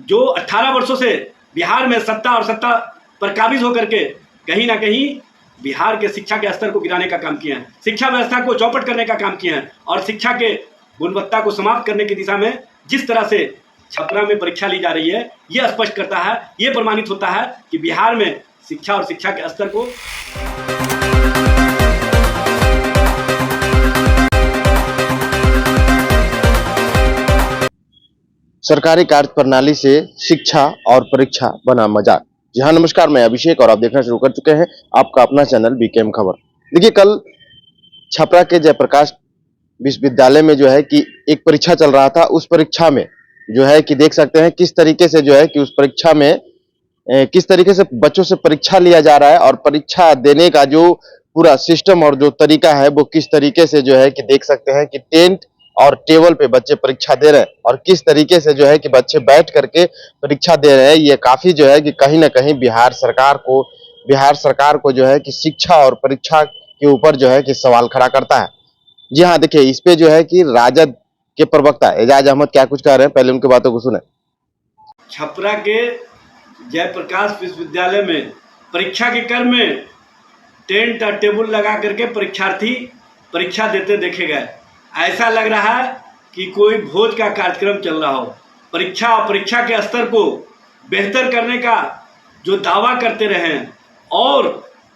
जो 18 वर्षों से बिहार में सत्ता और सत्ता पर काबिज होकर के कहीं ना कहीं बिहार के शिक्षा के स्तर को गिराने का काम किए हैं, शिक्षा व्यवस्था को चौपट करने का काम किए हैं और शिक्षा के गुणवत्ता को समाप्त करने की दिशा में जिस तरह से छपरा में परीक्षा ली जा रही है, यह स्पष्ट करता है, यह प्रमाणित होता है कि बिहार में शिक्षा और शिक्षा के स्तर को सरकारी कार्य प्रणाली से शिक्षा और परीक्षा बना मजाक। जी हाँ, नमस्कार, मैं अभिषेक और आप देखना शुरू कर चुके हैं आपका अपना चैनल बीकेएम खबर। देखिए, कल छपरा के जयप्रकाश विश्वविद्यालय में जो है कि एक परीक्षा चल रहा था। उस परीक्षा में जो है कि देख सकते हैं किस तरीके से जो है कि उस परीक्षा में किस तरीके से बच्चों से परीक्षा लिया जा रहा है और परीक्षा देने का जो पूरा सिस्टम और जो तरीका है वो किस तरीके से जो है कि देख सकते हैं कि टेंट और टेबल पे बच्चे परीक्षा दे रहे हैं और किस तरीके से जो है कि बच्चे बैठ करके परीक्षा दे रहे हैं। ये काफी जो है कि कहीं ना कहीं बिहार सरकार को जो है कि शिक्षा और परीक्षा के ऊपर जो है कि सवाल खड़ा करता है। जी हाँ, देखिए, इस पे जो है कि राजद के प्रवक्ता एजाज अहमद क्या कुछ कह रहे हैं, पहले उनकी बातों को सुने। छपरा के जयप्रकाश विश्वविद्यालय में परीक्षा के क्रम में टेंट और टेबल लगा करके परीक्षार्थी परीक्षा देते देखे गए। ऐसा लग रहा है कि कोई भोज का कार्यक्रम चल रहा हो। परीक्षा और परीक्षा के स्तर को बेहतर करने का जो दावा करते रहे हैं और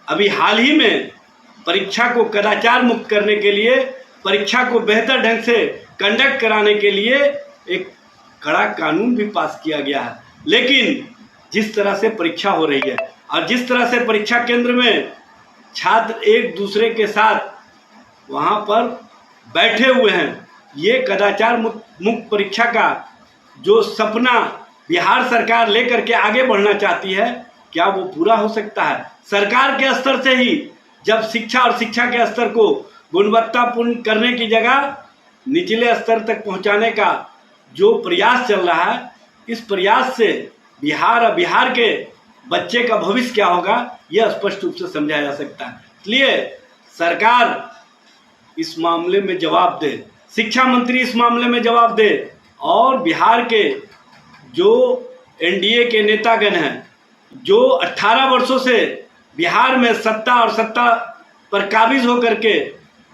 अभी हाल ही में परीक्षा को कदाचार मुक्त करने के लिए, परीक्षा को बेहतर ढंग से कंडक्ट कराने के लिए एक कड़ा कानून भी पास किया गया है। लेकिन जिस तरह से परीक्षा हो रही है और जिस तरह से परीक्षा केंद्र में छात्र एक दूसरे के साथ वहाँ पर बैठे हुए हैं, ये कदाचार मुक्त परीक्षा का जो सपना बिहार सरकार लेकर के आगे बढ़ना चाहती है, क्या वो पूरा हो सकता है? सरकार के स्तर से ही जब शिक्षा और शिक्षा के स्तर को गुणवत्तापूर्ण करने की जगह निचले स्तर तक पहुंचाने का जो प्रयास चल रहा है, इस प्रयास से बिहार और बिहार के बच्चे का भविष्य क्या होगा, यह स्पष्ट रूप से समझा जा सकता है। इसलिए सरकार इस मामले में जवाब दे, शिक्षा मंत्री इस मामले में जवाब दे और बिहार के जो एनडीए के नेतागण हैं, जो 18 वर्षों से बिहार में सत्ता और सत्ता पर काबिज होकर के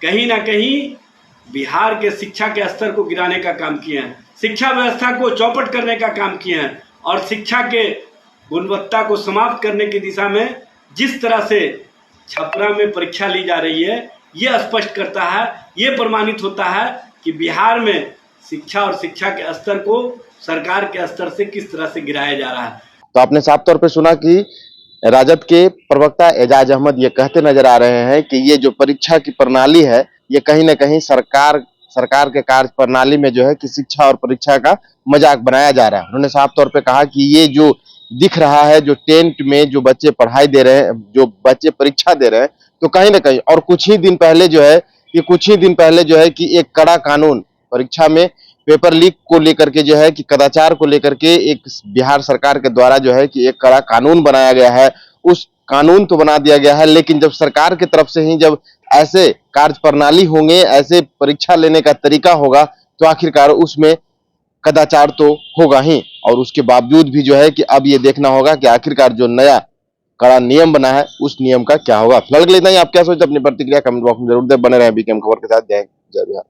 कहीं ना कहीं बिहार के शिक्षा के स्तर को गिराने का काम किए हैं, शिक्षा व्यवस्था को चौपट करने का काम किए हैं और शिक्षा के गुणवत्ता को समाप्त करने की दिशा में जिस तरह से छपरा में परीक्षा ली जा रही है, यह स्पष्ट करता है, यह प्रमाणित होता है कि बिहार में शिक्षा और शिक्षा के स्तर को सरकार के स्तर से किस तरह से गिराया जा रहा है। तो आपने साफ तौर पे सुना कि राजद के प्रवक्ता एजाज अहमद ये कहते नजर आ रहे हैं कि ये जो परीक्षा की प्रणाली है, ये कहीं ना कहीं सरकार के कार्य प्रणाली में जो है कि शिक्षा और परीक्षा का मजाक बनाया जा रहा है। उन्होंने साफ तौर पे कहा कि ये जो दिख रहा है, जो टेंट में जो बच्चे पढ़ाई दे रहे हैं, जो बच्चे परीक्षा दे रहे हैं, तो कहीं ना कहीं और कुछ ही दिन पहले जो है कि एक कड़ा कानून परीक्षा में पेपर लीक को लेकर के जो है कि कदाचार को लेकर के एक बिहार सरकार के द्वारा जो है कि एक कड़ा कानून बनाया गया है। उस कानून तो बना दिया गया है, लेकिन जब सरकार की तरफ से ही जब ऐसे कार्य प्रणाली होंगे, ऐसे परीक्षा लेने का तरीका होगा, तो आखिरकार उसमें कदाचार तो होगा ही। और उसके बावजूद भी जो है कि अब ये देखना होगा कि आखिरकार जो नया कड़ा नियम बना है उस नियम का क्या होगा। फिलहाल इतना ही। आप क्या सोचते हैं, अपनी प्रतिक्रिया कमेंट बॉक्स में जरूर दें। बने रहे बीकेएम खबर के साथ। जय बिहार।